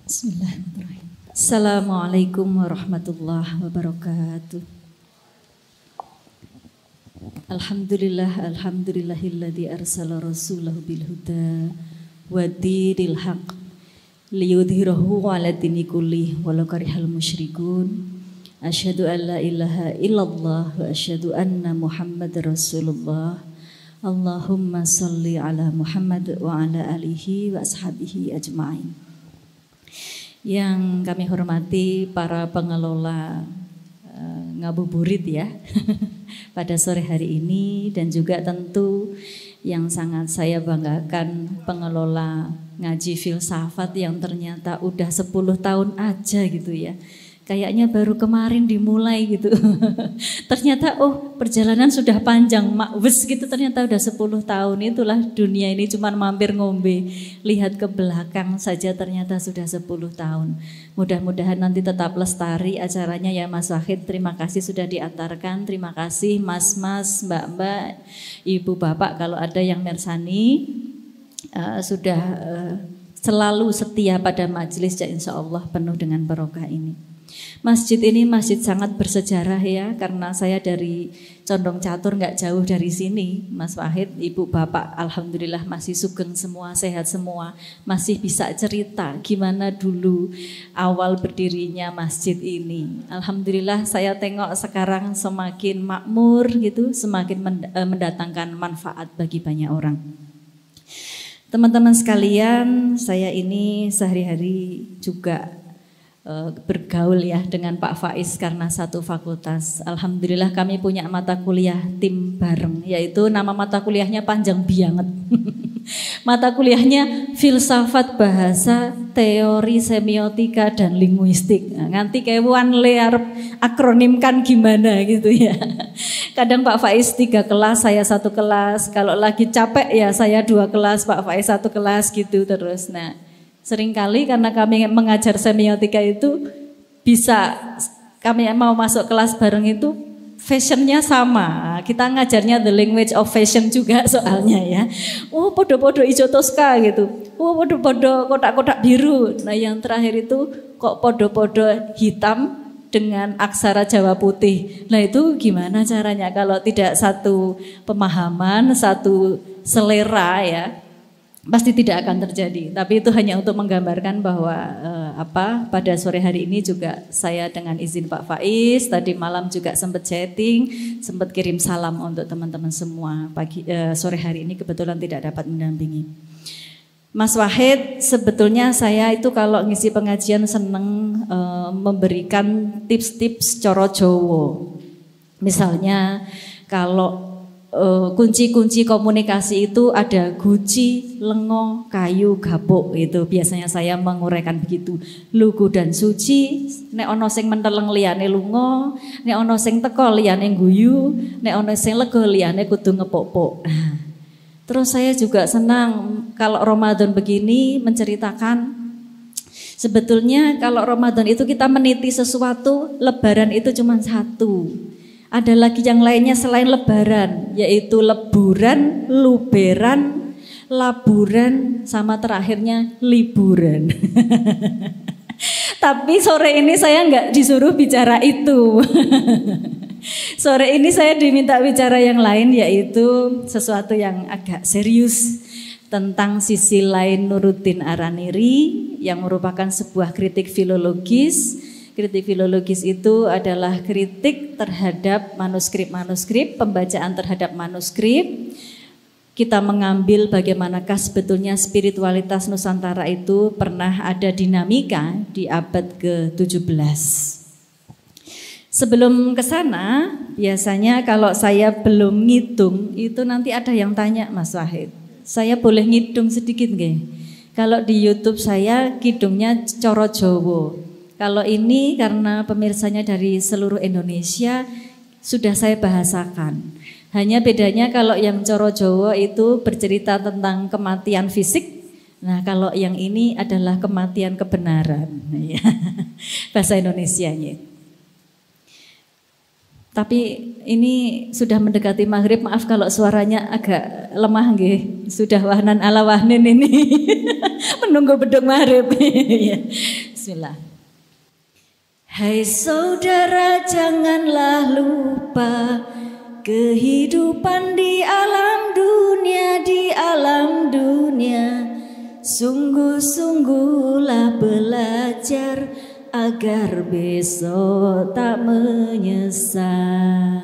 Bismillahirrahmanirrahim. Assalamualaikum warahmatullahi wabarakatuh. Alhamdulillahilladzi arsala rasulahu bil huda wa dinil haq liyudhhirahu 'ala dini kulli walau karihal musyrikun. Asyhadu an la ilaha illallah wa asyhadu anna Muhammadar Rasulullah. Allahumma shalli ala Muhammad wa ala alihi wa ashabihi ajma'in. Yang kami hormati para pengelola ngabuburit ya pada sore hari ini, dan juga tentu yang sangat saya banggakan pengelola ngaji filsafat yang ternyata udah 10 tahun aja gitu ya. Kayaknya baru kemarin dimulai gitu. Ternyata perjalanan sudah panjang, makwes gitu, ternyata udah 10 tahun. Itulah dunia ini, cuman mampir ngombe. Lihat ke belakang saja ternyata sudah 10 tahun. Mudah-mudahan nanti tetap lestari acaranya ya Mas Wahid. Terima kasih sudah diantarkan. Terima kasih Mas-mas, Mbak-mbak, Ibu Bapak kalau ada yang mersani sudah selalu setia pada majelis ya, insya Allah penuh dengan barokah ini. Masjid ini masjid sangat bersejarah ya, karena saya dari Condong Catur nggak jauh dari sini, Mas Wahid, Ibu Bapak, alhamdulillah masih sugeng semua, sehat semua, masih bisa cerita gimana dulu awal berdirinya masjid ini. Alhamdulillah saya tengok sekarang semakin makmur gitu, semakin mendatangkan manfaat bagi banyak orang. Teman-teman sekalian, saya ini sehari-hari juga bergaul ya dengan Pak Faiz karena satu fakultas. Alhamdulillah kami punya mata kuliah tim bareng, yaitu nama mata kuliahnya panjang banget. Mata kuliahnya filsafat bahasa, teori semiotika dan linguistik. Nah, nganti kewan lear akronimkan gimana gitu ya. Kadang Pak Faiz 3 kelas, saya 1 kelas. Kalau lagi capek ya saya 2 kelas, Pak Faiz 1 kelas gitu terus. Nah, seringkali karena kami mengajar semiotika itu bisa, kami mau masuk kelas bareng itu fashionnya sama. Kita ngajarnya the language of fashion juga soalnya ya. Podo-podo ijo toska gitu. Podo-podo kotak-kotak biru. Nah yang terakhir itu kok podo-podo hitam dengan aksara Jawa putih. Nah itu gimana caranya kalau tidak satu pemahaman, satu selera ya, pasti tidak akan terjadi. Tapi itu hanya untuk menggambarkan bahwa pada sore hari ini juga saya dengan izin Pak Faiz tadi malam juga sempat chatting, sempat kirim salam untuk teman-teman semua. Sore hari ini kebetulan tidak dapat mendampingi. Mas Wahid, sebetulnya saya itu kalau ngisi pengajian seneng memberikan tips-tips coro Jowo. Misalnya kalau kunci-kunci komunikasi itu ada guci, lengo, kayu, gapuk, itu biasanya saya menguraikan begitu. Lugu dan suci, nek ono sing menteleng liyane lunga, nek ono sing teko liyane guyu, nek ono sing lega liyane kudu ngepok-pok. Terus saya juga senang kalau Ramadan begini menceritakan sebetulnya kalau Ramadan itu kita meniti sesuatu, Lebaran itu cuma satu. Ada lagi yang lainnya selain lebaran, yaitu leburan, luberan, laburan, sama terakhirnya liburan. Tapi sore ini saya nggak disuruh bicara itu. Sore ini saya diminta bicara yang lain, yaitu sesuatu yang agak serius tentang sisi lain Nuruddin Araniri yang merupakan sebuah kritik filologis. Kritik filologis itu adalah kritik terhadap manuskrip-manuskrip, pembacaan terhadap manuskrip. Kita mengambil bagaimanakah sebetulnya spiritualitas Nusantara itu pernah ada dinamika di abad ke-17. Sebelum ke sana, biasanya kalau saya belum ngitung, itu nanti ada yang tanya, Mas Wahid, saya boleh ngitung sedikit nggih? Kalau di YouTube saya kidungnya coro Jowo. Kalau ini karena pemirsanya dari seluruh Indonesia sudah saya bahasakan. Hanya bedanya kalau yang coro Jawa itu bercerita tentang kematian fisik. Nah kalau yang ini adalah kematian kebenaran. Bahasa Indonesianya. Tapi ini sudah mendekati maghrib, maaf kalau suaranya agak lemah nggih. Sudah wahnan ala wahnin ini. Menunggu beduk maghrib. Bismillah. Hai saudara, janganlah lupa kehidupan di alam dunia, sungguh-sungguhlah belajar agar besok tak menyesal.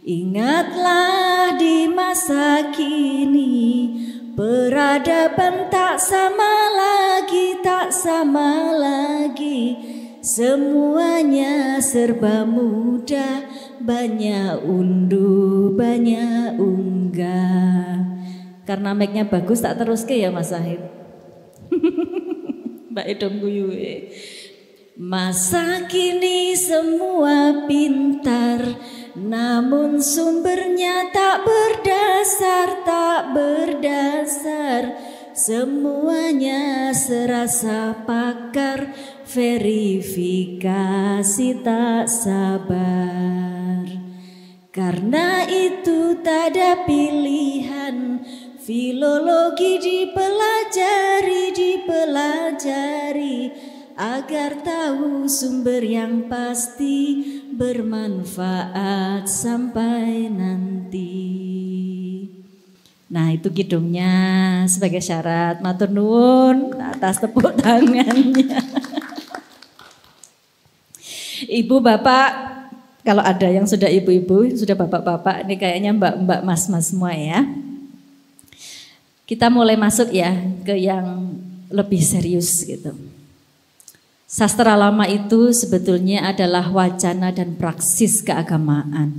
Ingatlah di masa kini, peradaban tak sama lagi, semuanya serba mudah, banyak unduh, banyak unggah. Karena mic-nya bagus tak terus ke ya Mas Sahid. Mbak Edom Guyue. Masa kini semua pintar, namun sumbernya tak berdasar. Semuanya serasa pakar, verifikasi tak sabar. Karena itu tak ada pilihan, filologi dipelajari agar tahu sumber yang pasti, bermanfaat sampai nanti. Nah itu kidungnya sebagai syarat. Matur nuwun atas tepuk tangannya. Ibu bapak, kalau ada yang sudah ibu-ibu, sudah bapak-bapak, ini kayaknya mbak-mbak mas-mas semua ya. Kita mulai masuk ya ke yang lebih serius gitu. Sastra lama itu sebetulnya adalah wacana dan praksis keagamaan.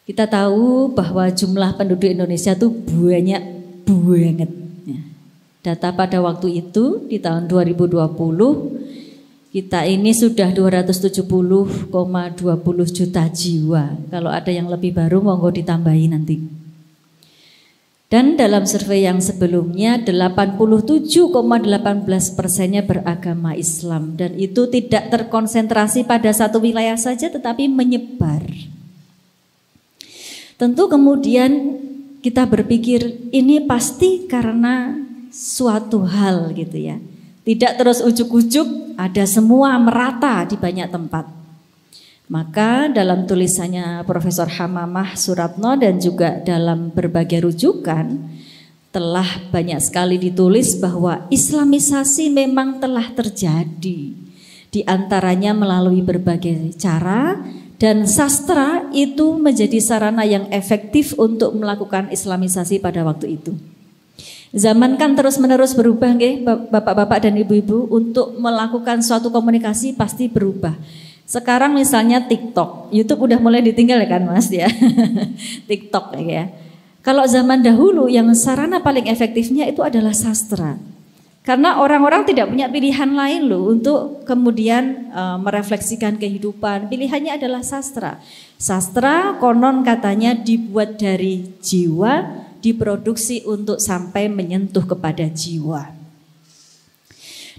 Kita tahu bahwa jumlah penduduk Indonesia itu banyak banget. Data pada waktu itu di tahun 2020 kita ini sudah 270,20 juta jiwa. Kalau ada yang lebih baru monggo ditambahi nanti. Dan dalam survei yang sebelumnya 87,18%-nya beragama Islam. Dan itu tidak terkonsentrasi pada satu wilayah saja tetapi menyebar. Tentu kemudian kita berpikir ini pasti karena suatu hal gitu ya. Tidak terus ujuk-ujuk, ada semua merata di banyak tempat. Maka dalam tulisannya Profesor Hamamah Suratno dan juga dalam berbagai rujukan telah banyak sekali ditulis bahwa Islamisasi memang telah terjadi. Di antaranya melalui berbagai cara dan sastra itu menjadi sarana yang efektif untuk melakukan Islamisasi pada waktu itu. Zaman kan terus-menerus berubah nggih, Bapak-bapak dan Ibu-ibu, untuk melakukan suatu komunikasi pasti berubah. Sekarang misalnya TikTok, YouTube udah mulai ditinggal kan Mas ya. TikTok ya. Kalau zaman dahulu yang sarana paling efektifnya itu adalah sastra. Karena orang-orang tidak punya pilihan lain loh untuk kemudian merefleksikan kehidupan. Pilihannya adalah sastra. Sastra konon katanya dibuat dari jiwa, diproduksi untuk sampai menyentuh kepada jiwa.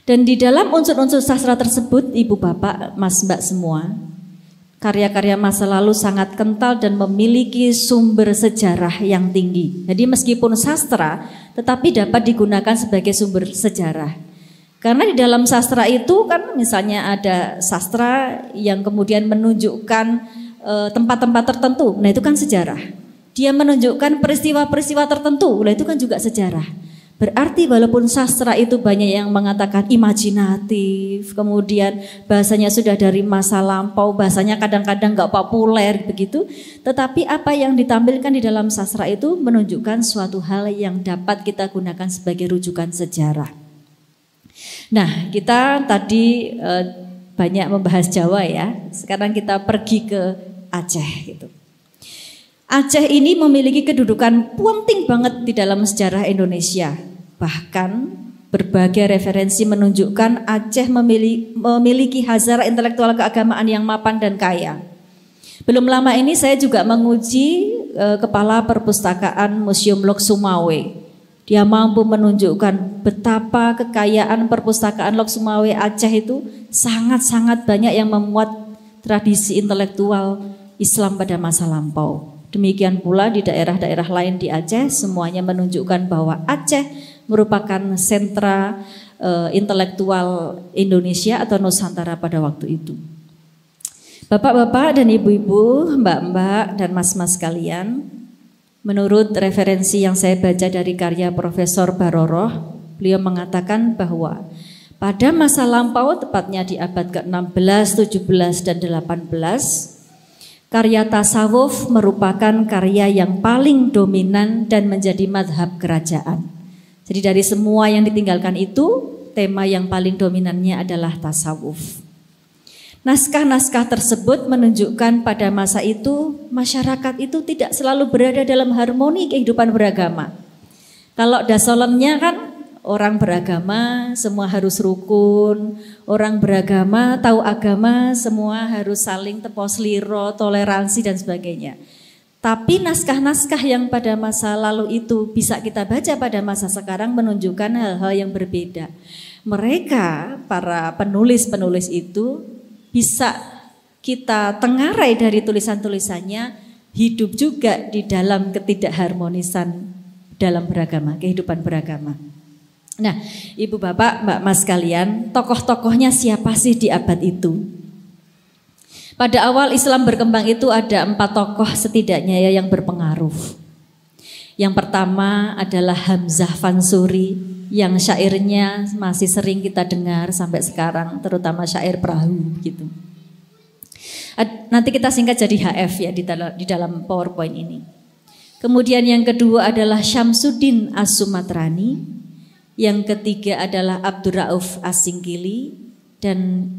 Dan di dalam unsur-unsur sastra tersebut, ibu bapak, mas mbak semua, karya-karya masa lalu sangat kental dan memiliki sumber sejarah yang tinggi. Jadi meskipun sastra, tetapi dapat digunakan sebagai sumber sejarah. Karena di dalam sastra itu kan misalnya ada sastra yang kemudian menunjukkan tempat-tempat tertentu, nah itu kan sejarah. Dia menunjukkan peristiwa-peristiwa tertentu, nah itu kan juga sejarah. Berarti walaupun sastra itu banyak yang mengatakan imajinatif, kemudian bahasanya sudah dari masa lampau, bahasanya kadang-kadang gak populer begitu, tetapi apa yang ditampilkan di dalam sastra itu menunjukkan suatu hal yang dapat kita gunakan sebagai rujukan sejarah. Nah, kita tadi banyak membahas Jawa ya, sekarang kita pergi ke Aceh gitu. Aceh ini memiliki kedudukan penting banget di dalam sejarah Indonesia. Bahkan berbagai referensi menunjukkan Aceh memiliki hazard intelektual keagamaan yang mapan dan kaya. Belum lama ini saya juga menguji Kepala Perpustakaan Museum Lok Sumawe. Dia mampu menunjukkan betapa kekayaan perpustakaan Lok Sumawe Aceh itu sangat-sangat banyak yang memuat tradisi intelektual Islam pada masa lampau. Demikian pula di daerah-daerah lain di Aceh, semuanya menunjukkan bahwa Aceh merupakan sentra intelektual Indonesia atau Nusantara pada waktu itu. Bapak-bapak dan ibu-ibu, mbak-mbak dan mas-mas sekalian, menurut referensi yang saya baca dari karya Profesor Baroroh, beliau mengatakan bahwa pada masa lampau, tepatnya di abad ke-16, 17, dan 18, karya tasawuf merupakan karya yang paling dominan dan menjadi madhab kerajaan. Jadi dari semua yang ditinggalkan itu, tema yang paling dominannya adalah tasawuf. Naskah-naskah tersebut menunjukkan pada masa itu, masyarakat itu tidak selalu berada dalam harmoni kehidupan beragama. Kalau dasolennya kan, orang beragama semua harus rukun, orang beragama tahu agama semua harus saling tepos liro, toleransi dan sebagainya. Tapi naskah-naskah yang pada masa lalu itu bisa kita baca pada masa sekarang menunjukkan hal-hal yang berbeda. Mereka, para penulis-penulis itu bisa kita tengarai dari tulisan-tulisannya hidup juga di dalam ketidakharmonisan dalam beragama, kehidupan beragama. Nah, ibu bapak, mbak mas sekalian, tokoh-tokohnya siapa sih di abad itu? Pada awal Islam berkembang itu ada 4 tokoh setidaknya ya yang berpengaruh. Yang pertama adalah Hamzah Fansuri, yang syairnya masih sering kita dengar sampai sekarang, terutama syair perahu gitu. Nanti kita singkat jadi HF ya di dalam PowerPoint ini. Kemudian yang kedua adalah Syamsuddin As-Sumatrani. Yang ketiga adalah Abdurrauf As-Singkili, dan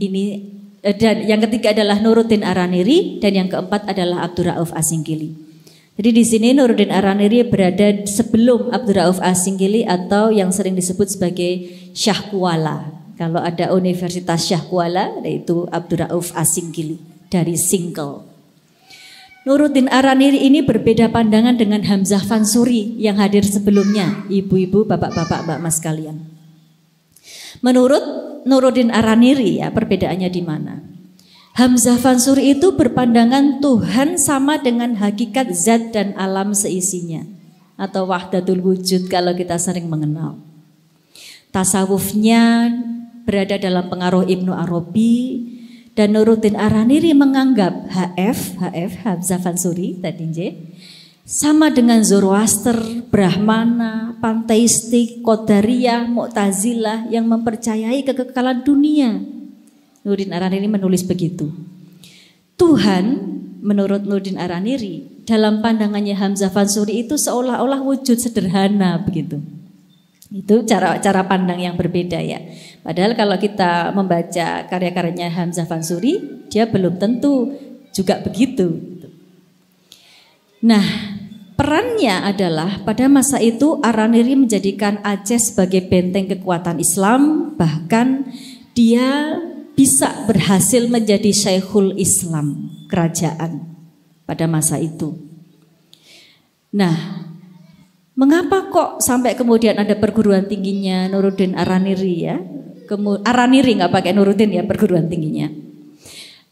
yang ketiga adalah Nuruddin Araniri, dan yang keempat adalah Abdurrauf As-Singkili. Jadi di sini Nuruddin Araniri berada sebelum Abdurrauf As-Singkili atau yang sering disebut sebagai Syah Kuala. Kalau ada Universitas Syah Kuala, yaitu Abdurrauf As-Singkili dari Singkel. Nuruddin Araniri ini berbeda pandangan dengan Hamzah Fansuri yang hadir sebelumnya, ibu-ibu, bapak-bapak, mbak mas sekalian. Menurut Nuruddin Araniri ya, perbedaannya di mana? Hamzah Fansuri itu berpandangan Tuhan sama dengan hakikat zat dan alam seisinya, atau wahdatul wujud kalau kita sering mengenal. Tasawufnya berada dalam pengaruh Ibnu Arabi. Dan Nuruddin Araniri menganggap Hamzah Fansuri tadi sama dengan Zoroaster, Brahmana, panteistik, Qadariyah, Mu'tazilah yang mempercayai kekekalan dunia. Nuruddin Araniri menulis begitu. Tuhan menurut Nuruddin Araniri dalam pandangannya Hamzah Fansuri itu seolah-olah wujud sederhana begitu. Itu cara pandang yang berbeda ya. Padahal kalau kita membaca karya-karyanya Hamzah Fansuri, dia belum tentu juga begitu. Nah, perannya adalah pada masa itu Araniri menjadikan Aceh sebagai benteng kekuatan Islam, bahkan dia bisa berhasil menjadi Syekhul Islam, kerajaan pada masa itu. Nah, mengapa kok sampai kemudian ada perguruan tingginya Nuruddin Araniri ya? Araniri nggak pakai Nuruddin ya perguruan tingginya.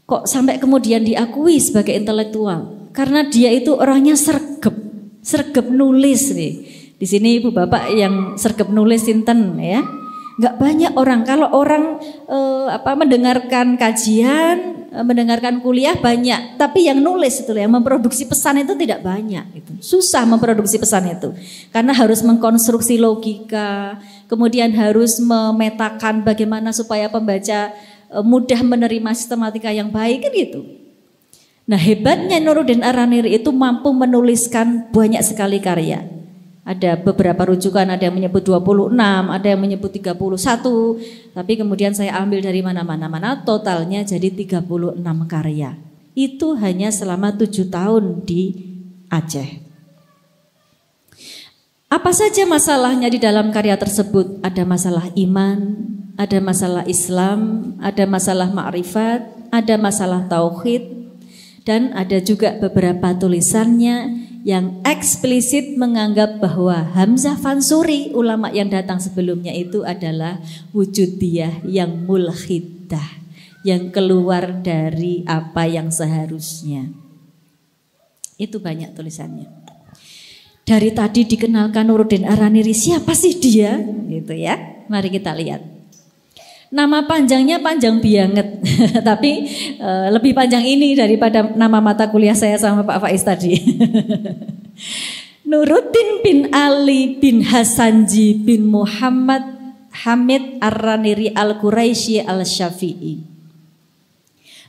Kok sampai kemudian diakui sebagai intelektual? Karena dia itu orangnya sergep nulis nih. Di sini ibu bapak yang sergep nulis sinten ya? Nggak banyak orang. Kalau orang mendengarkan kajian, mendengarkan kuliah banyak, tapi yang nulis itu yang memproduksi pesan itu tidak banyak. Itu susah memproduksi pesan itu, karena harus mengkonstruksi logika, kemudian harus memetakan bagaimana supaya pembaca mudah menerima sistematika yang baik kan gitu. Nah hebatnya Nuruddin Araniri itu mampu menuliskan banyak sekali karya. Ada beberapa rujukan, ada yang menyebut 26, ada yang menyebut 31, tapi kemudian saya ambil dari mana-mana, totalnya jadi 36 karya. Itu hanya selama 7 tahun di Aceh. Apa saja masalahnya di dalam karya tersebut? Ada masalah iman, ada masalah Islam, ada masalah ma'rifat, ada masalah tauhid, dan ada juga beberapa tulisannya yang eksplisit menganggap bahwa Hamzah Fansuri, ulama yang datang sebelumnya itu adalah wujudiyah yang mulhidah, yang keluar dari apa yang seharusnya. Itu banyak tulisannya. Dari tadi dikenalkan Nuruddin Araniri, siapa sih dia? Gitu ya. Mari kita lihat. Nama panjangnya panjang banget, tapi lebih panjang ini daripada nama mata kuliah saya sama Pak Faiz tadi. Nuruddin bin Ali bin Hasanji bin Muhammad Hamid Ar-Raniri Al-Quraisy Al-Syafi'i.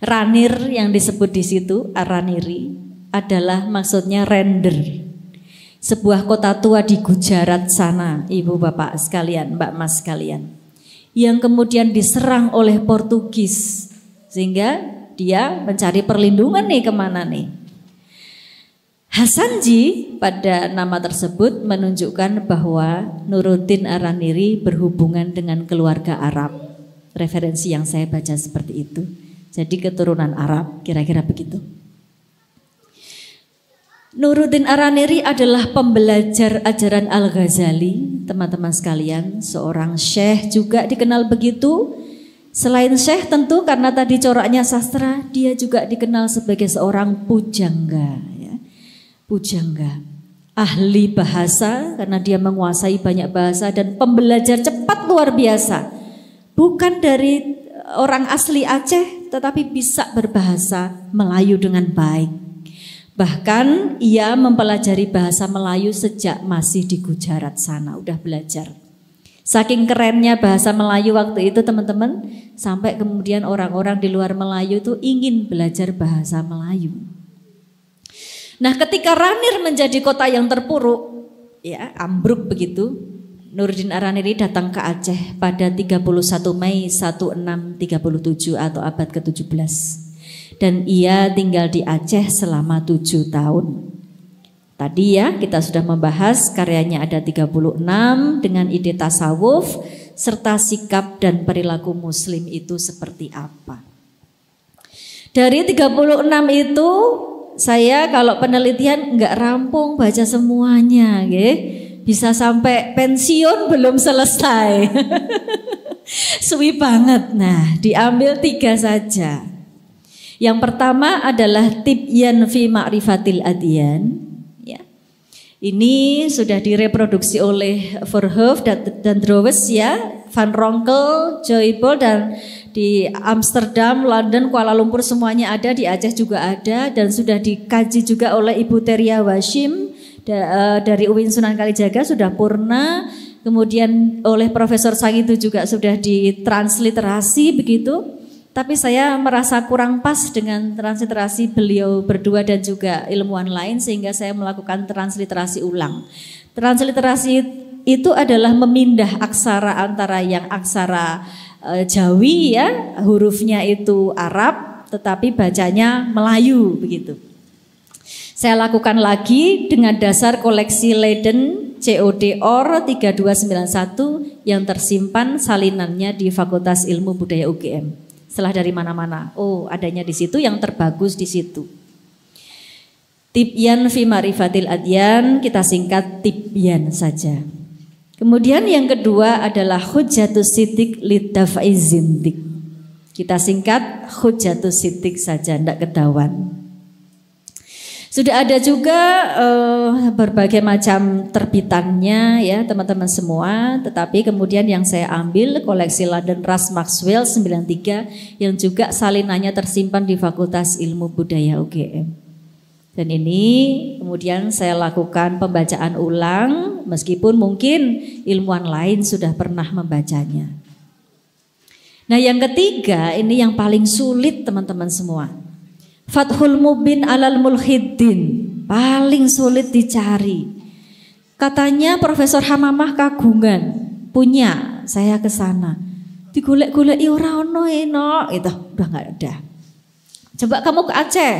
Ranir yang disebut di situ Ar-Raniri adalah maksudnya render. Sebuah kota tua di Gujarat sana, ibu bapak sekalian, mbak mas sekalian, yang kemudian diserang oleh Portugis, sehingga dia mencari perlindungan nih kemana nih. Hasanji pada nama tersebut menunjukkan bahwa Nuruddin Araniri berhubungan dengan keluarga Arab. Referensi yang saya baca seperti itu. Jadi keturunan Arab, kira-kira begitu. Nuruddin Araniri adalah pembelajar ajaran Al-Ghazali, teman-teman sekalian, seorang syekh juga dikenal begitu. Selain syekh tentu karena tadi coraknya sastra, dia juga dikenal sebagai seorang pujangga, ya. Pujangga, ahli bahasa karena dia menguasai banyak bahasa dan pembelajar cepat luar biasa. Bukan dari orang asli Aceh tetapi bisa berbahasa Melayu dengan baik. Bahkan ia mempelajari bahasa Melayu sejak masih di Gujarat sana, udah belajar. Saking kerennya bahasa Melayu waktu itu teman-teman, sampai kemudian orang-orang di luar Melayu itu ingin belajar bahasa Melayu. Nah, ketika Ranir menjadi kota yang terpuruk, ya ambruk begitu, Nuruddin Araniri datang ke Aceh pada 31 Mei 1637 atau abad ke-17. Dan ia tinggal di Aceh selama 7 tahun. Tadi ya kita sudah membahas karyanya ada 36 dengan ide tasawuf serta sikap dan perilaku muslim itu seperti apa. Dari 36 itu saya kalau penelitian nggak rampung baca semuanya, bisa sampai pensiun belum selesai. Suwi banget. Nah, diambil 3 saja. Yang pertama adalah Tibyan fi Ma'rifatil Adyan. Ya. Ini sudah direproduksi oleh Verhoeven dan Drouwes ya, Van Ronkel, Joybol, dan di Amsterdam, London, Kuala Lumpur semuanya ada, di Aceh juga ada, dan sudah dikaji juga oleh Ibu Teria Washim dari UIN Sunan Kalijaga sudah purna, kemudian oleh Profesor Sangitu juga sudah ditransliterasi begitu. Tapi saya merasa kurang pas dengan transliterasi beliau berdua dan juga ilmuwan lain sehingga saya melakukan transliterasi ulang. Transliterasi itu adalah memindah aksara antara yang aksara Jawi ya, hurufnya itu Arab tetapi bacanya Melayu begitu. Saya lakukan lagi dengan dasar koleksi Leiden COD OR 3291 yang tersimpan salinannya di Fakultas Ilmu Budaya UGM. Setelah dari mana-mana, oh adanya di situ, yang terbagus di situ. Tibyan fi Ma'rifatil Adyan, kita singkat Tibyan saja. Kemudian yang kedua adalah Hujjatus Siddiq Lidaf'i Zindiq. Kita singkat Hujjatus Siddiq saja, tidak kedawan. Sudah ada juga berbagai macam terbitannya ya teman-teman semua, tetapi kemudian yang saya ambil koleksi London Russ Maxwell 93 yang juga salinannya tersimpan di Fakultas Ilmu Budaya UGM. Dan ini kemudian saya lakukan pembacaan ulang meskipun mungkin ilmuwan lain sudah pernah membacanya. Nah, yang ketiga ini yang paling sulit teman-teman semua. Fathul Mubin alal Mulhiddin, paling sulit dicari. Katanya Profesor Hamamah kagungan, punya, saya ke sana. Digolek-goleki ora ono itu udah nggak ada. Coba kamu ke Aceh,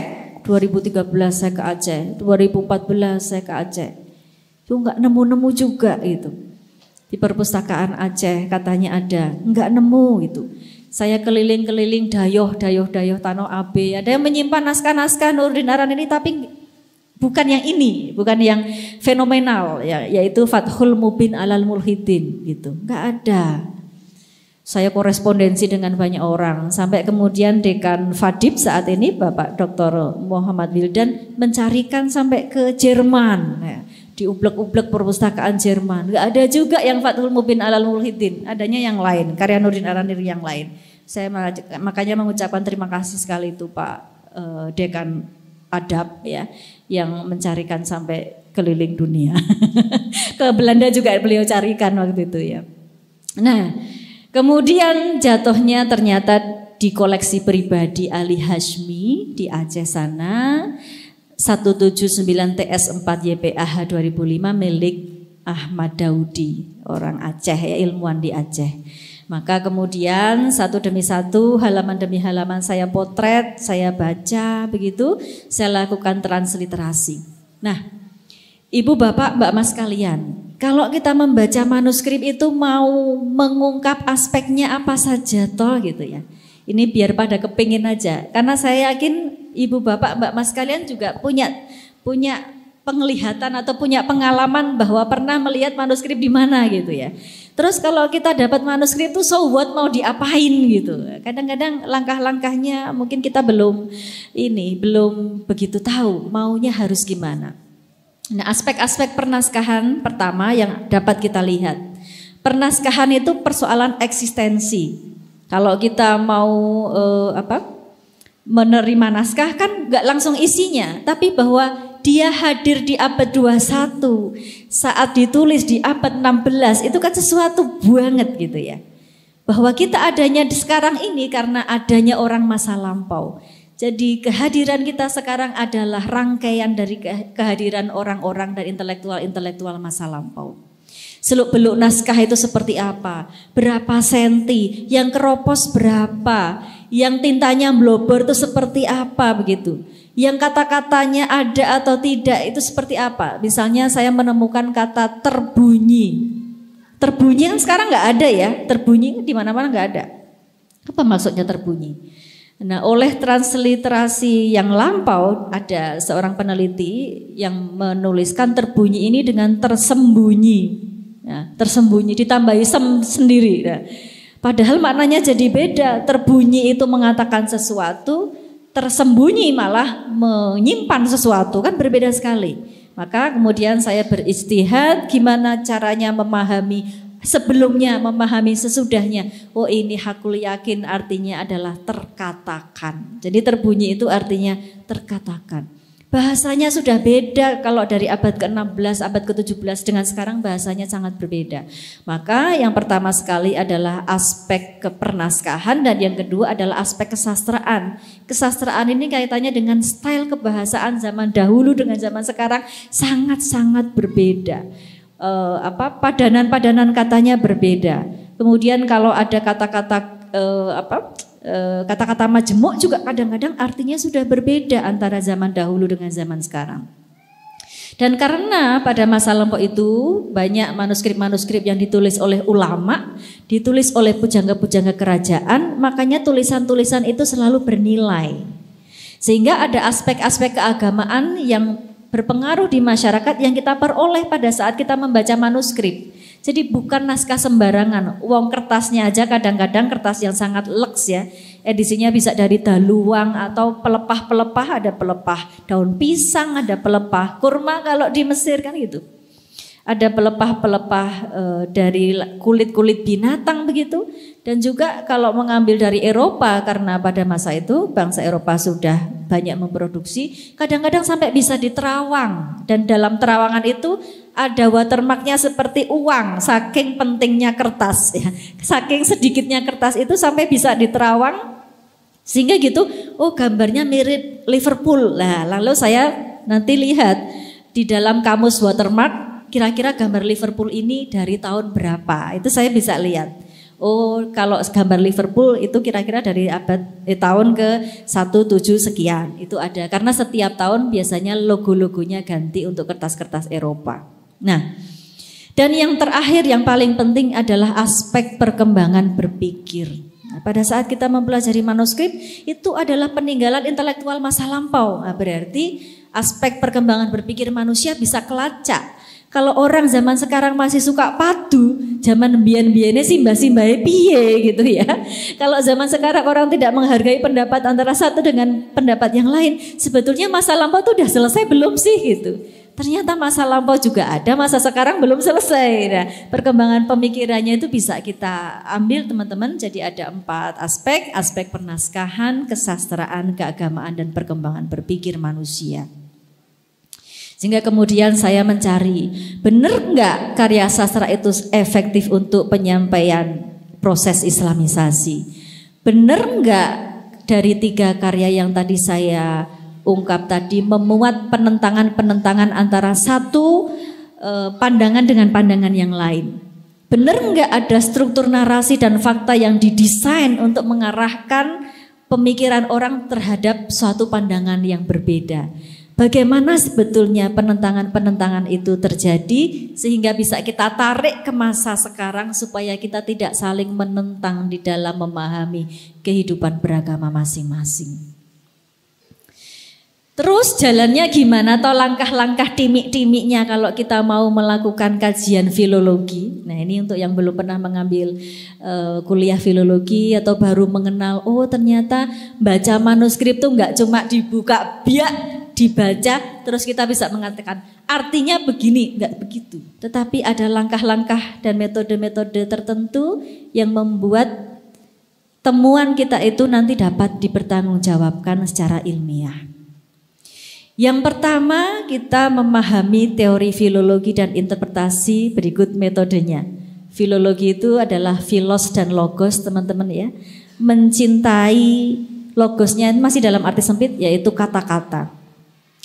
2013 saya ke Aceh, 2014 saya ke Aceh. Itu nggak nemu-nemu juga itu. Di perpustakaan Aceh katanya ada, nggak nemu itu. Saya keliling-keliling dayoh Tano AB. Ada yang menyimpan naskah-naskah Nuruddin Araniri tapi bukan yang ini, bukan yang fenomenal ya, yaitu Fathul Mubin alal Mulhiddin gitu. Enggak ada. Saya korespondensi dengan banyak orang. Sampai kemudian Dekan Fadib saat ini Bapak Dr. Muhammad Wildan mencarikan sampai ke Jerman. Nah, di ublek-ublek perpustakaan Jerman. Gak ada juga yang Fathul Mubin Alal Mulhidin. Adanya yang lain, karya Nurdin Aranir yang lain. Saya makanya mengucapkan terima kasih sekali itu Pak Dekan Adab ya, yang mencarikan sampai keliling dunia. Ke Belanda juga beliau carikan waktu itu ya. Nah, kemudian jatuhnya ternyata di koleksi pribadi Ali Hashmi di Aceh sana 179 TS4 YPAH 2005 milik Ahmad Daudi, orang Aceh ya, ilmuwan di Aceh. Maka kemudian satu demi satu, halaman demi halaman saya potret, saya baca begitu, saya lakukan transliterasi. Nah, Ibu Bapak Mbak Mas kalian, kalau kita membaca manuskrip itu mau mengungkap aspeknya apa saja toh gitu ya. Ini biar pada kepingin aja, karena saya yakin Ibu Bapak Mbak Mas kalian juga punya penglihatan atau punya pengalaman bahwa pernah melihat manuskrip di mana gitu ya. Terus kalau kita dapat manuskrip itu so what, mau diapain gitu. Kadang-kadang langkah-langkahnya mungkin kita belum begitu tahu maunya harus gimana. Nah, aspek-aspek pernaskahan pertama yang dapat kita lihat. Pernaskahan itu persoalan eksistensi. Kalau kita mau menerima naskah kan nggak langsung isinya, tapi bahwa dia hadir di abad 21 saat ditulis di abad 16 itu kan sesuatu banget gitu ya. Bahwa kita adanya di sekarang ini karena adanya orang masa lampau. Jadi kehadiran kita sekarang adalah rangkaian dari kehadiran orang-orang dan intelektual-intelektual masa lampau. Seluk-beluk naskah itu seperti apa? Berapa senti? Yang keropos berapa? Yang tintanya blobor itu seperti apa begitu? Yang kata-katanya ada atau tidak itu seperti apa? Misalnya saya menemukan kata terbunyi. Terbunyi kan sekarang nggak ada ya. Terbunyi di mana-mana nggak ada. Apa maksudnya terbunyi? Nah, oleh transliterasi yang lampau ada seorang peneliti yang menuliskan terbunyi ini dengan tersembunyi. Nah, tersembunyi ditambahi sendiri. Nah, padahal maknanya jadi beda. Terbunyi itu mengatakan sesuatu, tersembunyi malah menyimpan sesuatu, kan berbeda sekali. Maka kemudian saya berijtihad gimana caranya memahami sebelumnya, memahami sesudahnya. Oh, ini hakul yakin artinya adalah terkatakan. Jadi terbunyi itu artinya terkatakan. Bahasanya sudah beda kalau dari abad ke-16, abad ke-17 dengan sekarang bahasanya sangat berbeda. Maka yang pertama sekali adalah aspek kepernaskahan dan yang kedua adalah aspek kesastraan. Kesastraan ini kaitannya dengan style kebahasaan zaman dahulu dengan zaman sekarang sangat-sangat berbeda. Padanan-padanan katanya berbeda. Kemudian kalau ada kata-kata kata-kata majemuk juga kadang-kadang artinya sudah berbeda antara zaman dahulu dengan zaman sekarang. Dan karena pada masa lampau itu banyak manuskrip-manuskrip yang ditulis oleh ulama, ditulis oleh pujangga-pujangga kerajaan, makanya tulisan-tulisan itu selalu bernilai. Sehingga ada aspek-aspek keagamaan yang berpengaruh di masyarakat yang kita peroleh pada saat kita membaca manuskrip. Jadi bukan naskah sembarangan, uang kertasnya aja kadang-kadang kertas yang sangat leks ya. Edisinya bisa dari daluang atau pelepah-pelepah, ada pelepah daun pisang, ada pelepah kurma kalau di Mesir kan gitu. Ada pelepah-pelepah dari kulit-kulit binatang begitu. Dan juga kalau mengambil dari Eropa karena pada masa itu bangsa Eropa sudah banyak memproduksi, kadang-kadang sampai bisa diterawang. Dan dalam terawangan itu ada watermarknya seperti uang, saking pentingnya kertas ya. Saking sedikitnya kertas itu sampai bisa diterawang. Sehingga gitu, oh gambarnya mirip Liverpool. Nah, lalu saya nanti lihat di dalam kamus watermark kira-kira gambar Liverpool ini dari tahun berapa. Itu saya bisa lihat. Oh, kalau gambar Liverpool itu kira-kira dari tahun ke 17 sekian. Itu ada karena setiap tahun biasanya logo-logonya ganti untuk kertas-kertas Eropa. Nah, dan yang terakhir yang paling penting adalah aspek perkembangan berpikir. Nah, pada saat kita mempelajari manuskrip itu adalah peninggalan intelektual masa lampau. Nah, berarti aspek perkembangan berpikir manusia bisa kelacak. Kalau orang zaman sekarang masih suka padu, zaman mbiyen-mbiyene simbah-simbahe piye gitu ya. Kalau zaman sekarang orang tidak menghargai pendapat antara satu dengan pendapat yang lain, sebetulnya masa lampau itu udah selesai belum sih gitu. Ternyata masa lampau juga ada, masa sekarang belum selesai. Nah, perkembangan pemikirannya itu bisa kita ambil teman-teman, jadi ada 4 aspek, aspek penaskahan, kesastraan, keagamaan, dan perkembangan berpikir manusia. Sehingga kemudian saya mencari, benar enggak karya sastra itu efektif untuk penyampaian proses islamisasi? Benar enggak dari 3 karya yang tadi saya ungkap tadi memuat penentangan-penentangan antara satu pandangan dengan pandangan yang lain? Benar enggak ada struktur narasi dan fakta yang didesain untuk mengarahkan pemikiran orang terhadap suatu pandangan yang berbeda? Bagaimana sebetulnya penentangan-penentangan itu terjadi sehingga bisa kita tarik ke masa sekarang supaya kita tidak saling menentang di dalam memahami kehidupan beragama masing-masing. Terus jalannya gimana atau langkah-langkah timik-timiknya kalau kita mau melakukan kajian filologi. Nah, ini untuk yang belum pernah mengambil kuliah filologi atau baru mengenal, oh ternyata baca manuskrip tuh nggak cuma dibuka biak dibaca terus kita bisa mengatakan artinya begini, enggak begitu. Tetapi ada langkah-langkah dan metode-metode tertentu yang membuat temuan kita itu nanti dapat dipertanggungjawabkan secara ilmiah. Yang pertama, kita memahami teori filologi dan interpretasi, berikut metodenya. Filologi itu adalah filos dan logos, teman-teman ya. Mencintai logosnya masih dalam arti sempit, yaitu kata-kata.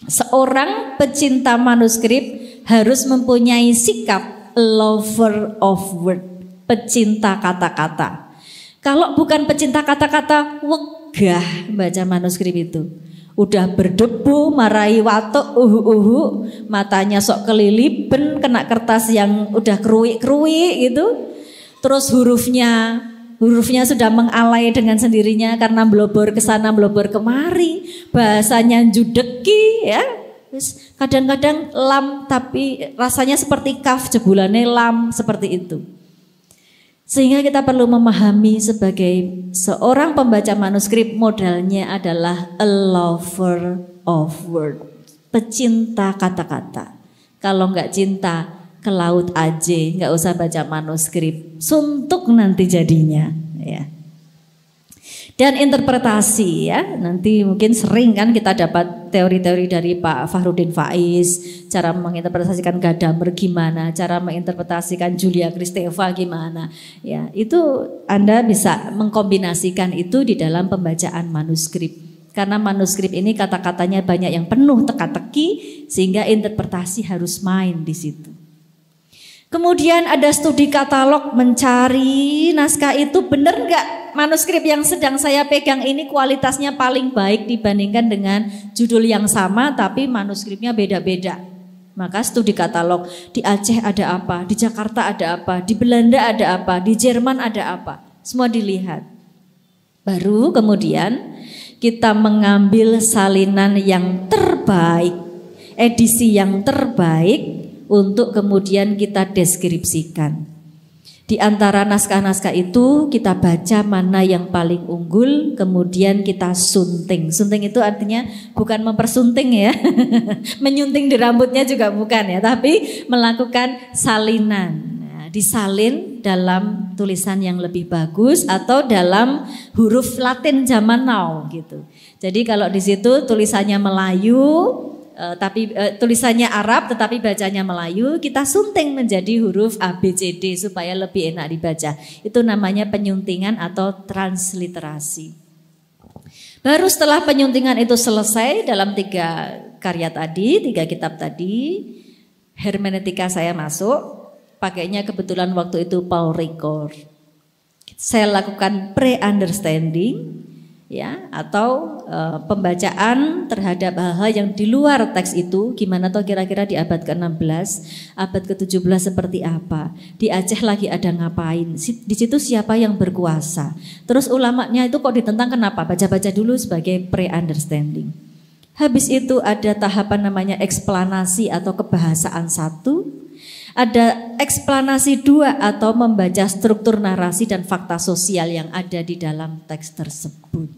Seorang pecinta manuskrip harus mempunyai sikap lover of word, pecinta kata-kata. Kalau bukan pecinta kata-kata, wegah baca manuskrip itu. Udah berdebu, marai watuk, matanya sok kelilipan, kena kertas yang udah keruik-keruik gitu. Terus hurufnya sudah mengalay dengan sendirinya karena blobor ke sana blobor kemari, bahasanya judeki ya. Kadang-kadang lam tapi rasanya seperti kaf, jebulannya lam, seperti itu. Sehingga kita perlu memahami sebagai seorang pembaca manuskrip, modalnya adalah a lover of word, pecinta kata-kata. Kalau nggak cinta, ke laut aja, nggak usah baca manuskrip, suntuk nanti jadinya ya. Dan interpretasi ya, nanti mungkin sering kan kita dapat teori-teori dari Pak Fahrudin Faiz, cara menginterpretasikan Gadamer gimana, cara menginterpretasikan Julia Kristeva gimana ya. Itu Anda bisa mengkombinasikan itu di dalam pembacaan manuskrip. Karena manuskrip ini kata-katanya banyak yang penuh teka-teki sehingga interpretasi harus main di situ. Kemudian ada studi katalog, mencari naskah itu benar nggak manuskrip yang sedang saya pegang ini kualitasnya paling baik dibandingkan dengan judul yang sama tapi manuskripnya beda-beda. Maka studi katalog, di Aceh ada apa, di Jakarta ada apa, di Belanda ada apa, di Jerman ada apa, semua dilihat. Baru kemudian kita mengambil salinan yang terbaik, edisi yang terbaik untuk kemudian kita deskripsikan. Di antara naskah-naskah itu kita baca mana yang paling unggul, kemudian kita sunting. Sunting itu artinya bukan mempersunting ya, menyunting di rambutnya juga bukan ya, tapi melakukan salinan. Nah, disalin dalam tulisan yang lebih bagus atau dalam huruf Latin zaman now gitu. Jadi kalau di situ tulisannya Melayu, tulisannya Arab tetapi bacanya Melayu, kita sunting menjadi huruf A, B, C, D supaya lebih enak dibaca. Itu namanya penyuntingan atau transliterasi. Baru setelah penyuntingan itu selesai dalam 3 karya tadi, 3 kitab tadi, hermeneutika saya masuk, pakainya kebetulan waktu itu Paul Ricoeur. Saya lakukan pre-understanding ya, atau pembacaan terhadap hal-hal yang di luar teks itu, gimana toh kira-kira di abad ke-16, abad ke-17 seperti apa, di Aceh lagi ada ngapain, di situ siapa yang berkuasa, terus ulamanya itu kok ditentang kenapa, baca-baca dulu sebagai pre-understanding. Habis itu ada tahapan namanya eksplanasi atau kebahasaan satu, Ada eksplanasi dua atau membaca struktur narasi dan fakta sosial yang ada di dalam teks tersebut.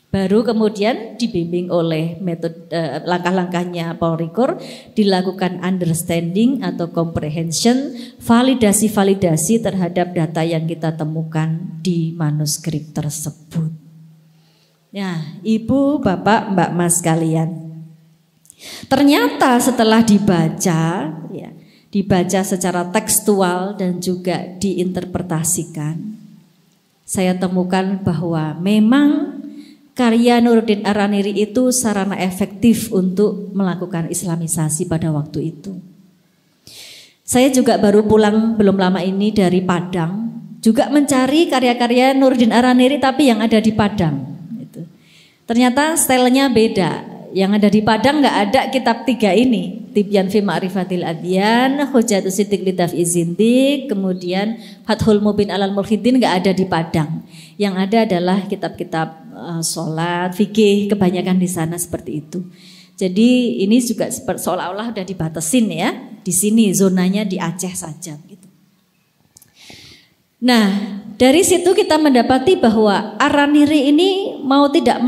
Baru kemudian dibimbing oleh metode langkah-langkahnya Paul Ricoeur, dilakukan understanding atau comprehension, validasi-validasi terhadap data yang kita temukan di manuskrip tersebut. Nah, Ibu, Bapak, Mbak, Mas sekalian, ternyata setelah dibaca, ya, dibaca secara tekstual dan juga diinterpretasikan, saya temukan bahwa memang karya Nuruddin Araniri itu sarana efektif untuk melakukan Islamisasi pada waktu itu. Saya juga baru pulang belum lama ini dari Padang, juga mencari karya-karya Nuruddin Araniri tapi yang ada di Padang. Ternyata stylenya beda. Yang ada di Padang nggak ada kitab tiga ini, Tibyan fi Ma'rifatil Adyan, Hujatus Siddiq Lidaf Izindik, kemudian Fathul Mubin Alal Mulhidin nggak ada di Padang. Yang ada adalah kitab-kitab sholat, fikih, kebanyakan di sana seperti itu. Jadi ini juga seolah-olah udah dibatasin ya, di sini zonanya di Aceh saja gitu. Nah, dari situ kita mendapati bahwa Araniri ini mau tidak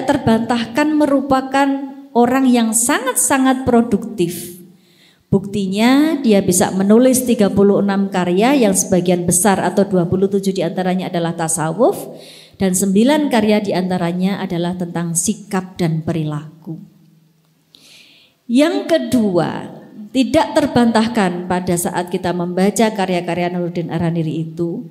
terbantahkan merupakan orang yang sangat-sangat produktif. Buktinya dia bisa menulis 36 karya yang sebagian besar atau 27 diantaranya adalah tasawuf dan 9 karya diantaranya adalah tentang sikap dan perilaku. Yang kedua, tidak terbantahkan pada saat kita membaca karya-karya Nuruddin Araniri itu,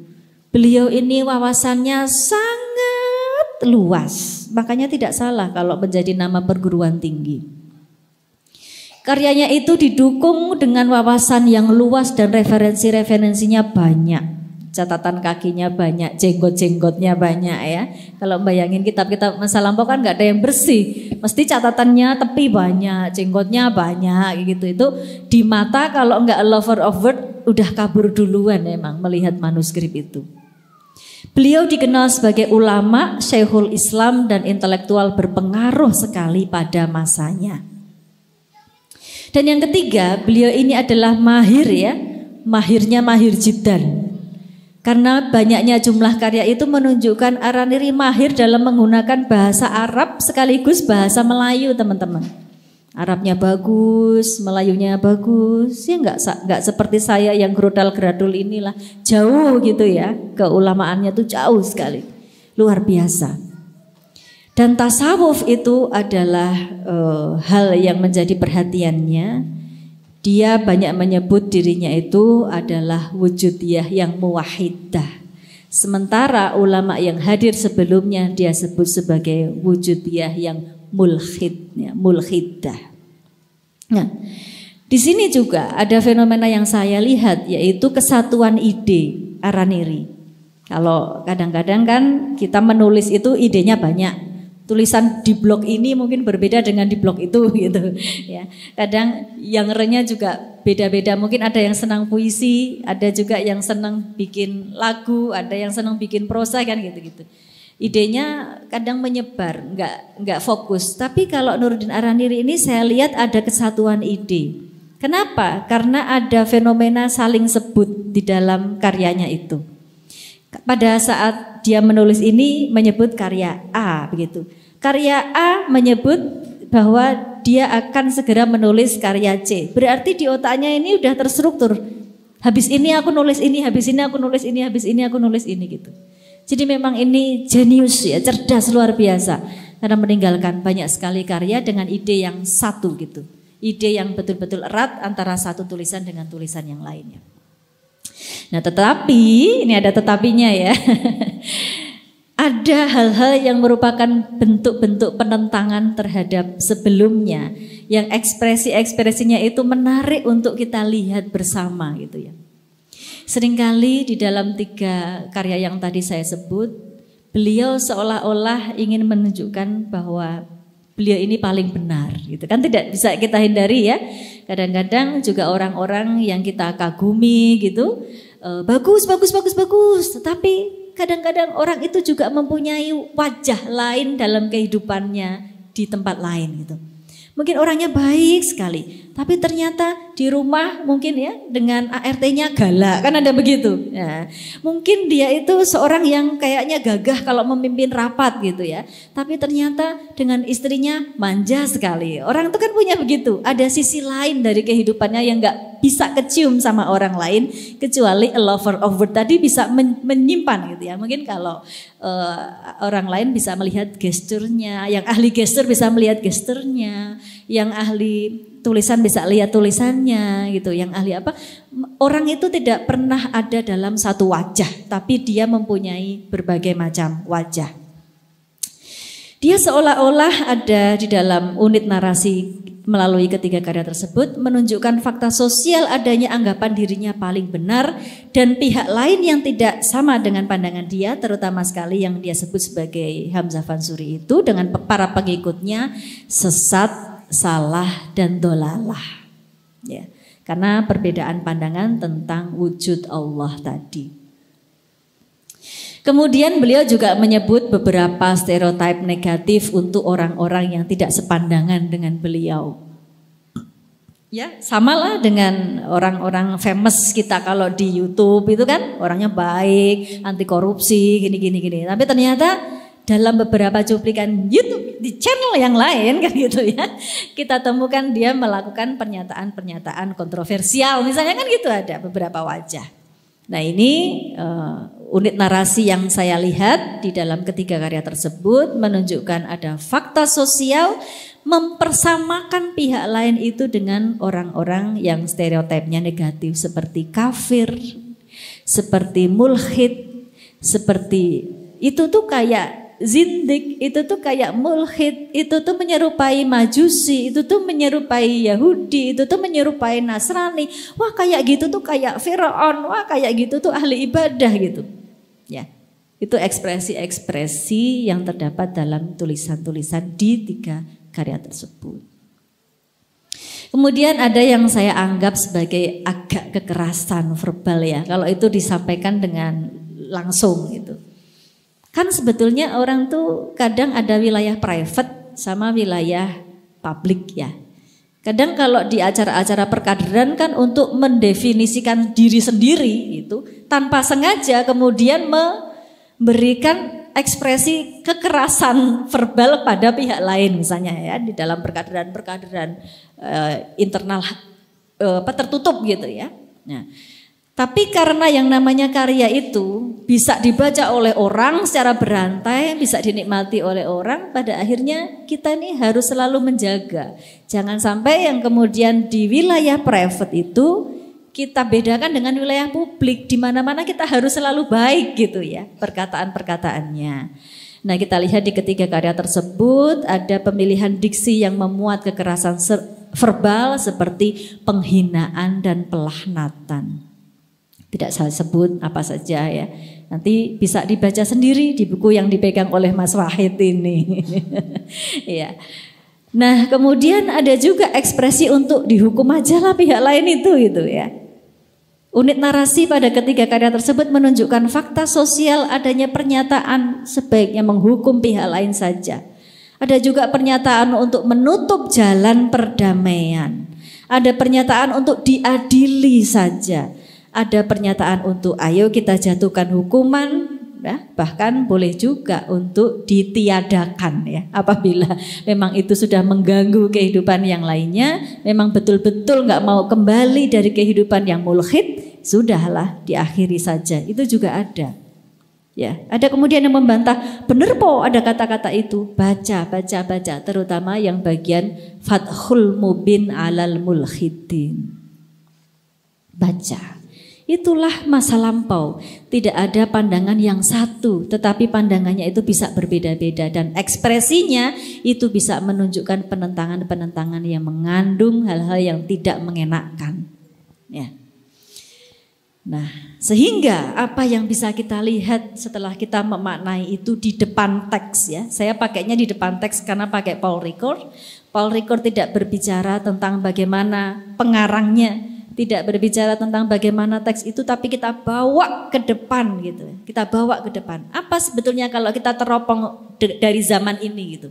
beliau ini wawasannya sangat luas, makanya tidak salah kalau menjadi nama perguruan tinggi. Karyanya itu didukung dengan wawasan yang luas dan referensi-referensinya banyak. Catatan kakinya banyak, jenggot-jenggotnya banyak ya. Kalau bayangin kitab-kitab masa lampau kan nggak ada yang bersih, mesti catatannya tepi banyak, jenggotnya banyak gitu. Itu di mata kalau nggak lover of word udah kabur duluan emang melihat manuskrip itu. Beliau dikenal sebagai ulama, syekhul Islam dan intelektual berpengaruh sekali pada masanya. Dan yang ketiga, beliau ini adalah mahir ya, mahirnya mahir jiddan. Karena banyaknya jumlah karya itu menunjukkan Araniri mahir dalam menggunakan bahasa Arab sekaligus bahasa Melayu, teman-teman. Arabnya bagus, Melayunya bagus, ya nggak seperti saya yang gerudal-geradul inilah, jauh gitu ya, keulamaannya tuh jauh sekali, luar biasa. Dan tasawuf itu adalah hal yang menjadi perhatiannya. Dia banyak menyebut dirinya itu adalah wujudiyah yang muwahidah. Sementara ulama yang hadir sebelumnya dia sebut sebagai wujudiyah yang mulhidah. Nah, di sini juga ada fenomena yang saya lihat, yaitu kesatuan ide Araniri. Kalau kadang-kadang kan kita menulis itu idenya banyak. Tulisan di blog ini mungkin berbeda dengan di blog itu gitu ya. Kadang yang re-nya juga beda-beda. Mungkin ada yang senang puisi, ada juga yang senang bikin lagu, ada yang senang bikin prosa kan gitu-gitu. Idenya kadang menyebar, nggak fokus. Tapi kalau Nuruddin Araniri ini saya lihat ada kesatuan ide. Kenapa? Karena ada fenomena saling sebut di dalam karyanya itu. Pada saat dia menulis ini menyebut karya A begitu. Karya A menyebut bahwa dia akan segera menulis karya C. Berarti di otaknya ini udah terstruktur. Habis ini aku nulis ini, habis ini aku nulis ini, habis ini aku nulis ini gitu. Jadi memang ini jenius ya, cerdas luar biasa. Karena meninggalkan banyak sekali karya dengan ide yang satu gitu. Ide yang betul-betul erat antara satu tulisan dengan tulisan yang lainnya. Nah tetapi, ini ada tetapinya ya. Ada hal-hal yang merupakan bentuk-bentuk penentangan terhadap sebelumnya. Yang ekspresi-ekspresinya itu menarik untuk kita lihat bersama gitu ya. Seringkali di dalam 3 karya yang tadi saya sebut, beliau seolah-olah ingin menunjukkan bahwa beliau ini paling benar gitu kan, tidak bisa kita hindari ya. Kadang-kadang juga orang-orang yang kita kagumi gitu, bagus, tetapi kadang-kadang orang itu juga mempunyai wajah lain dalam kehidupannya di tempat lain gitu. Mungkin orangnya baik sekali, tapi ternyata di rumah mungkin ya dengan ART-nya galak, kan ada begitu. Nah, mungkin dia itu seorang yang kayaknya gagah kalau memimpin rapat gitu ya, tapi ternyata dengan istrinya manja sekali. Orang itu kan punya begitu, ada sisi lain dari kehidupannya yang nggak bisa kecium sama orang lain, kecuali a lover of word tadi bisa menyimpan gitu ya. Mungkin kalau orang lain bisa melihat gesturnya, yang ahli gestur bisa melihat gesturnya, yang ahli tulisan bisa lihat tulisannya gitu, yang ahli apa, orang itu tidak pernah ada dalam satu wajah, tapi dia mempunyai berbagai macam wajah. Dia seolah-olah ada di dalam unit narasi melalui ketiga karya tersebut, menunjukkan fakta sosial adanya anggapan dirinya paling benar dan pihak lain yang tidak sama dengan pandangan dia, terutama sekali yang dia sebut sebagai Hamzah Fansuri itu dengan para pengikutnya sesat, salah dan dolalah. Ya, karena perbedaan pandangan tentang wujud Allah tadi. Kemudian beliau juga menyebut beberapa stereotip negatif untuk orang-orang yang tidak sepandangan dengan beliau. Ya, samalah dengan orang-orang famous kita kalau di YouTube itu kan orangnya baik, anti korupsi, gini. Tapi ternyata dalam beberapa cuplikan YouTube di channel yang lain kan gitu ya, kita temukan dia melakukan pernyataan-pernyataan kontroversial. Misalnya kan gitu ada beberapa wajah. Nah ini unit narasi yang saya lihat di dalam ketiga karya tersebut menunjukkan ada fakta sosial mempersamakan pihak lain itu dengan orang-orang yang stereotipnya negatif seperti kafir, seperti mulhid, seperti itu tuh kayak zindik, itu tuh kayak mulhid, itu tuh menyerupai majusi, itu tuh menyerupai Yahudi, itu tuh menyerupai Nasrani. Wah kayak gitu tuh kayak Firaun, wah kayak gitu tuh ahli ibadah gitu. Ya, itu ekspresi-ekspresi yang terdapat dalam tulisan-tulisan di tiga karya tersebut. Kemudian ada yang saya anggap sebagai agak kekerasan verbal ya, kalau itu disampaikan dengan langsung gitu. Kan sebetulnya orang tuh kadang ada wilayah private sama wilayah publik ya. Kadang kalau di acara-acara perkaderan kan untuk mendefinisikan diri sendiri itu tanpa sengaja kemudian memberikan ekspresi kekerasan verbal pada pihak lain misalnya ya di dalam perkaderan internal tertutup gitu ya. Nah, tapi karena yang namanya karya itu bisa dibaca oleh orang secara berantai, bisa dinikmati oleh orang, pada akhirnya kita ini harus selalu menjaga. Jangan sampai yang kemudian di wilayah private itu kita bedakan dengan wilayah publik, di mana-mana kita harus selalu baik gitu ya perkataan-perkataannya. Nah kita lihat di ketiga karya tersebut ada pemilihan diksi yang memuat kekerasan verbal seperti penghinaan dan pelahnatan. Tidak saya sebut apa saja ya. Nanti bisa dibaca sendiri di buku yang dipegang oleh Mas Wahid ini. Ya. Nah, kemudian ada juga ekspresi untuk dihukum aja lah pihak lain itu gitu ya. Unit narasi pada ketiga karya tersebut menunjukkan fakta sosial adanya pernyataan sebaiknya menghukum pihak lain saja. Ada juga pernyataan untuk menutup jalan perdamaian. Ada pernyataan untuk diadili saja. Ada pernyataan untuk ayo kita jatuhkan hukuman, ya, bahkan boleh juga untuk ditiadakan ya. Apabila memang itu sudah mengganggu kehidupan yang lainnya, memang betul-betul nggak mau kembali dari kehidupan yang mulhid, sudahlah diakhiri saja. Itu juga ada. Ya, ada kemudian yang membantah, bener po ada kata-kata itu, baca, terutama yang bagian fathul mubin alal mulhidin. Baca. Itulah masa lampau, tidak ada pandangan yang satu, tetapi pandangannya itu bisa berbeda-beda dan ekspresinya itu bisa menunjukkan penentangan-penentangan yang mengandung hal-hal yang tidak mengenakkan. Ya. Nah, sehingga apa yang bisa kita lihat setelah kita memaknai itu di depan teks ya. Saya pakainya di depan teks karena pakai Paul Ricoeur. Paul Ricoeur tidak berbicara tentang bagaimana pengarangnya, tidak berbicara tentang bagaimana teks itu, tapi kita bawa ke depan gitu. Kita bawa ke depan. Apa sebetulnya kalau kita teropong dari zaman ini gitu.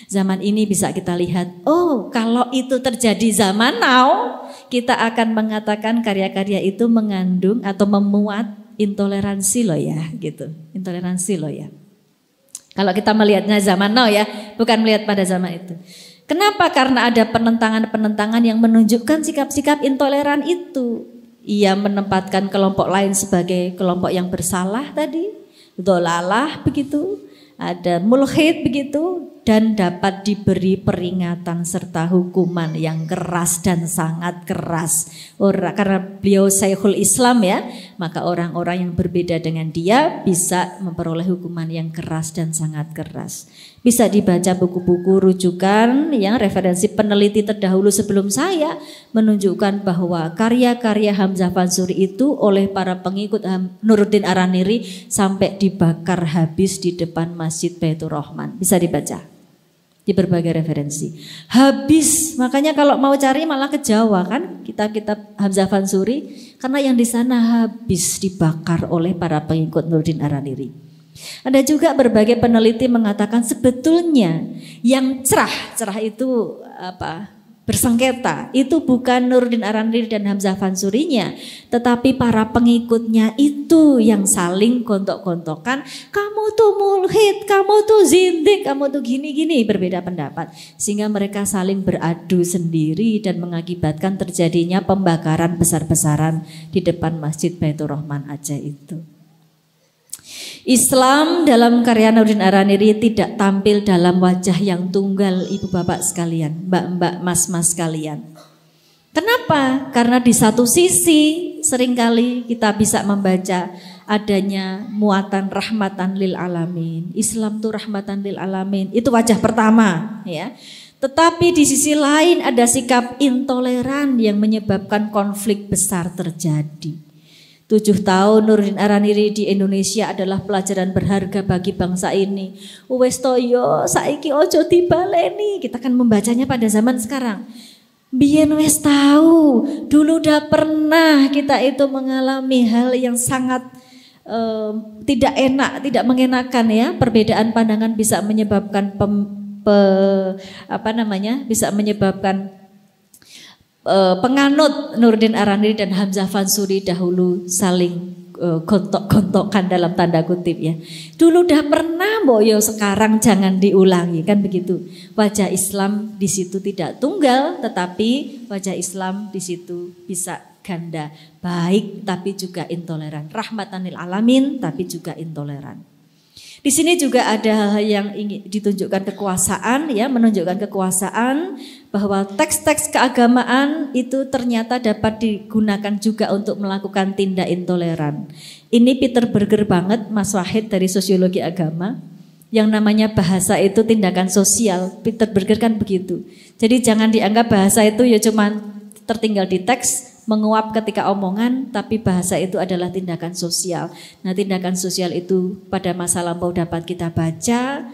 Zaman ini bisa kita lihat, oh kalau itu terjadi zaman now, kita akan mengatakan karya-karya itu mengandung atau memuat intoleransi loh ya, gitu. Intoleransi loh ya. Kalau kita melihatnya zaman now ya, bukan melihat pada zaman itu. Kenapa? Karena ada penentangan-penentangan yang menunjukkan sikap-sikap intoleran itu. Ia menempatkan kelompok lain sebagai kelompok yang bersalah tadi, dholalah begitu, ada mulhid begitu, dan dapat diberi peringatan serta hukuman yang keras dan sangat keras. Karena beliau Syekhul Islam ya, maka orang-orang yang berbeda dengan dia bisa memperoleh hukuman yang keras dan sangat keras. Bisa dibaca buku-buku rujukan yang referensi peneliti terdahulu sebelum saya menunjukkan bahwa karya-karya Hamzah Fansuri itu oleh para pengikut Nuruddin Araniri sampai dibakar habis di depan Masjid Baitur Rahman. Bisa dibaca di berbagai referensi. Habis, makanya kalau mau cari malah ke Jawa kan, kitab-kitab Hamzah Fansuri, karena yang di sana habis dibakar oleh para pengikut Nuruddin Araniri. Ada juga berbagai peneliti mengatakan sebetulnya yang cerah itu apa? Bersengketa itu bukan Nuruddin Araniri dan Hamzah Fansurinya, tetapi para pengikutnya itu yang saling gontok-gontokan, kamu tuh mulhid, kamu tuh zindik, kamu tuh gini-gini, berbeda pendapat, sehingga mereka saling beradu sendiri dan mengakibatkan terjadinya pembakaran besar-besaran di depan Masjid Baitur Rahman Aceh itu. Islam dalam karya Nuruddin Araniri tidak tampil dalam wajah yang tunggal, ibu bapak sekalian, mbak-mbak, mas-mas sekalian. Kenapa? Karena di satu sisi seringkali kita bisa membaca adanya muatan rahmatan lil alamin. Islam itu rahmatan lil alamin. Itu wajah pertama ya. Tetapi di sisi lain ada sikap intoleran yang menyebabkan konflik besar terjadi. 7 tahun Nuruddin Araniri di Indonesia adalah pelajaran berharga bagi bangsa ini. Wes toyo saiki ojo dibaleni. Kita kan membacanya pada zaman sekarang. Biyen wes tahu, dulu udah pernah kita itu mengalami hal yang sangat tidak enak, tidak mengenakan ya. Perbedaan pandangan bisa menyebabkan bisa menyebabkan penganut Nuruddin Araniri dan Hamzah Fansuri dahulu saling gontok-gontokan dalam tanda kutip ya. Dulu udah pernah boyo, sekarang jangan diulangi kan begitu. Wajah Islam di situ tidak tunggal, tetapi wajah Islam di situ bisa ganda, baik tapi juga intoleran. Rahmatan lil alamin tapi juga intoleran. Di sini juga ada hal yang ingin ditunjukkan kekuasaan ya, menunjukkan kekuasaan bahwa teks-teks keagamaan itu ternyata dapat digunakan juga untuk melakukan tindak intoleran. Ini Peter Berger banget, Mas Wahid dari Sosiologi Agama. Yang namanya bahasa itu tindakan sosial. Peter Berger kan begitu. Jadi jangan dianggap bahasa itu ya cuma tertinggal di teks, menguap ketika omongan, tapi bahasa itu adalah tindakan sosial. Nah, tindakan sosial itu pada masa lampau dapat kita baca,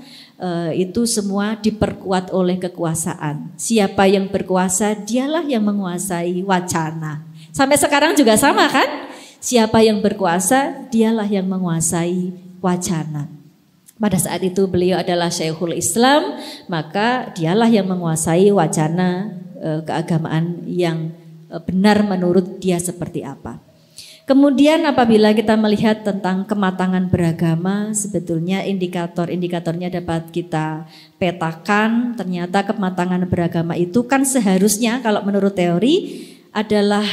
itu semua diperkuat oleh kekuasaan. Siapa yang berkuasa, dialah yang menguasai wacana. Sampai sekarang juga sama kan? Siapa yang berkuasa, dialah yang menguasai wacana. Pada saat itu beliau adalah Syekhul Islam, maka dialah yang menguasai wacana keagamaan yang benar menurut dia seperti apa. Kemudian apabila kita melihat tentang kematangan beragama, sebetulnya indikator-indikatornya dapat kita petakan. Ternyata kematangan beragama itu kan seharusnya kalau menurut teori adalah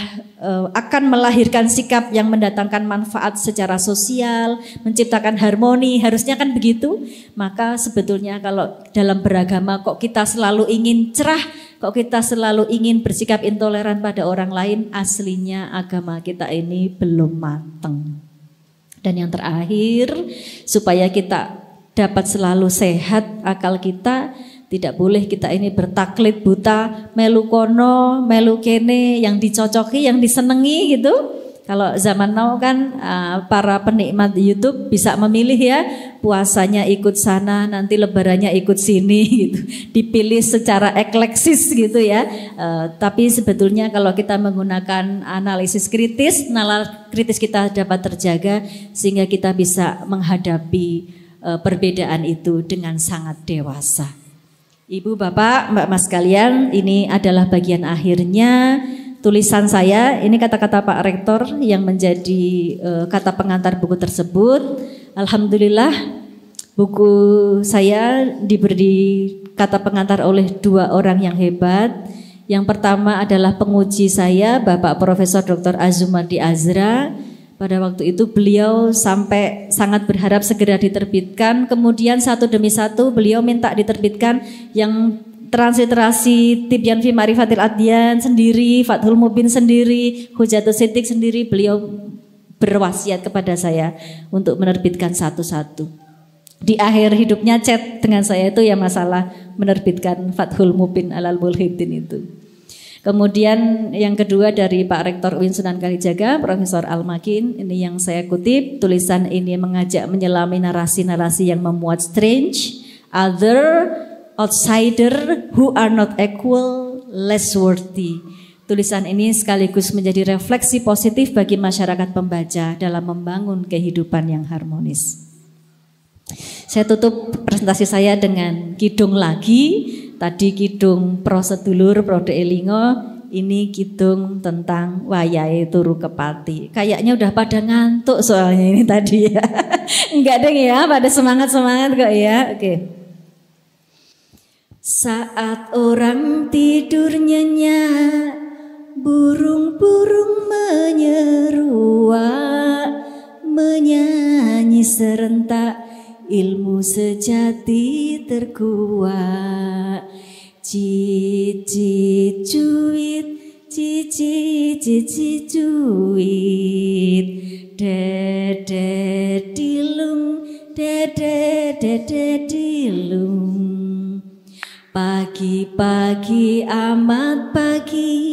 akan melahirkan sikap yang mendatangkan manfaat secara sosial, menciptakan harmoni, harusnya kan begitu. Maka sebetulnya kalau dalam beragama kok kita selalu ingin cerah, kok kita selalu ingin bersikap intoleran pada orang lain, aslinya agama kita ini belum matang. Dan yang terakhir, supaya kita dapat selalu sehat akal kita, tidak boleh kita ini bertaklid buta, melu kono, melu kene, yang dicocoki, yang disenengi gitu. Kalau zaman now kan para penikmat YouTube bisa memilih ya, puasanya ikut sana, nanti lebarannya ikut sini gitu. Dipilih secara ekleksis gitu ya. Tapi sebetulnya kalau kita menggunakan analisis kritis, nalar kritis kita dapat terjaga sehingga kita bisa menghadapi perbedaan itu dengan sangat dewasa. Ibu, Bapak, Mbak Mas sekalian, ini adalah bagian akhirnya tulisan saya. Ini kata-kata Pak Rektor yang menjadi kata pengantar buku tersebut. Alhamdulillah buku saya diberi kata pengantar oleh 2 orang yang hebat. Yang pertama adalah penguji saya, Bapak Profesor Dr. Azumardi Azra. Pada waktu itu beliau sampai sangat berharap segera diterbitkan. Kemudian satu demi satu beliau minta diterbitkan yang transliterasi Tibyan fi Ma'rifatil Adyan sendiri, Fathul Mubin sendiri, Hujatus Sidik sendiri. Beliau berwasiat kepada saya untuk menerbitkan satu-satu. Di akhir hidupnya chat dengan saya itu ya masalah menerbitkan Fathul Mubin alal mulhidin itu. Kemudian yang kedua dari Pak Rektor UIN Sunan Kalijaga, Profesor Al-Makin, ini yang saya kutip, tulisan ini mengajak menyelami narasi-narasi yang memuat strange, other, outsider, who are not equal, less worthy. Tulisan ini sekaligus menjadi refleksi positif bagi masyarakat pembaca dalam membangun kehidupan yang harmonis. Saya tutup presentasi saya dengan kidung lagi. Tadi kidung prosedulur Prode Elingo, ini kidung tentang wayahe turu kepati. Kayaknya udah pada ngantuk soalnya ini tadi ya. Enggak deng ya, pada semangat-semangat kok ya. Oke. Saat orang tidur nyenyak, burung-burung menyeruak, menyanyi serentak, ilmu sejati terkuak. Cici cuit, cici cici cuit, dede dilung, dede dilung. Pagi-pagi amat pagi,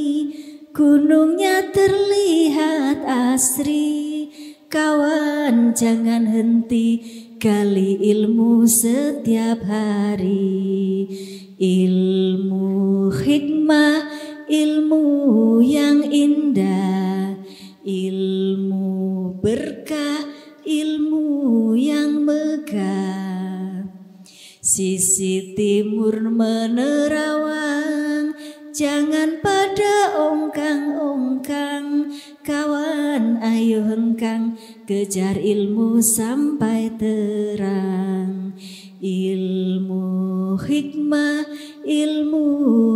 gunungnya terlihat asri. Kawan jangan henti, gali ilmu setiap hari. Ilmu hikmah, ilmu yang indah, ilmu berkah, ilmu yang megah. Sisi timur menerawang, jangan pada ongkang-ongkang. Kawan ayo hengkang, kejar ilmu sampai terang. Ilmu hikmah, ilmu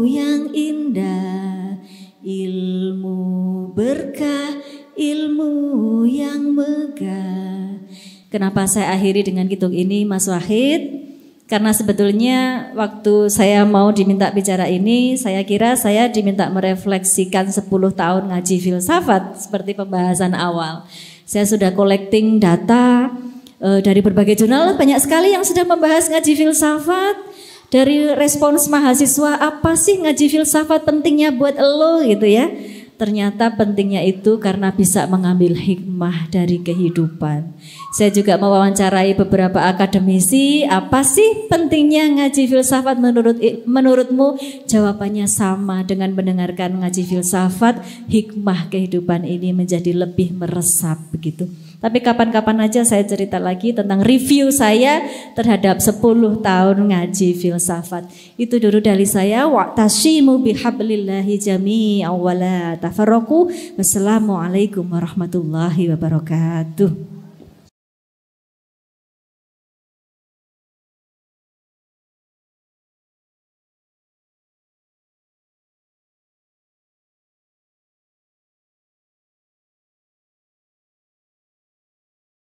yang indah, ilmu berkah, ilmu yang megah. Kenapa saya akhiri dengan kidung ini, Mas Wahid? Karena sebetulnya waktu saya mau diminta bicara ini, saya kira saya diminta merefleksikan 10 tahun ngaji filsafat seperti pembahasan awal. Saya sudah collecting data dari berbagai jurnal, banyak sekali yang sudah membahas ngaji filsafat. Dari respons mahasiswa, apa sih ngaji filsafat pentingnya buat elo gitu ya. Ternyata pentingnya itu karena bisa mengambil hikmah dari kehidupan. Saya juga mewawancarai beberapa akademisi, apa sih pentingnya ngaji filsafat menurutmu? Jawabannya sama, dengan mendengarkan ngaji filsafat, hikmah kehidupan ini menjadi lebih meresap begitu. Tapi kapan-kapan aja saya cerita lagi tentang review saya terhadap 10 tahun ngaji filsafat. Itu dulu dari saya. Wa'tasimu bihablillahi jami'an wa la tafarraqu. Wassalamualaikum warahmatullahi wabarakatuh.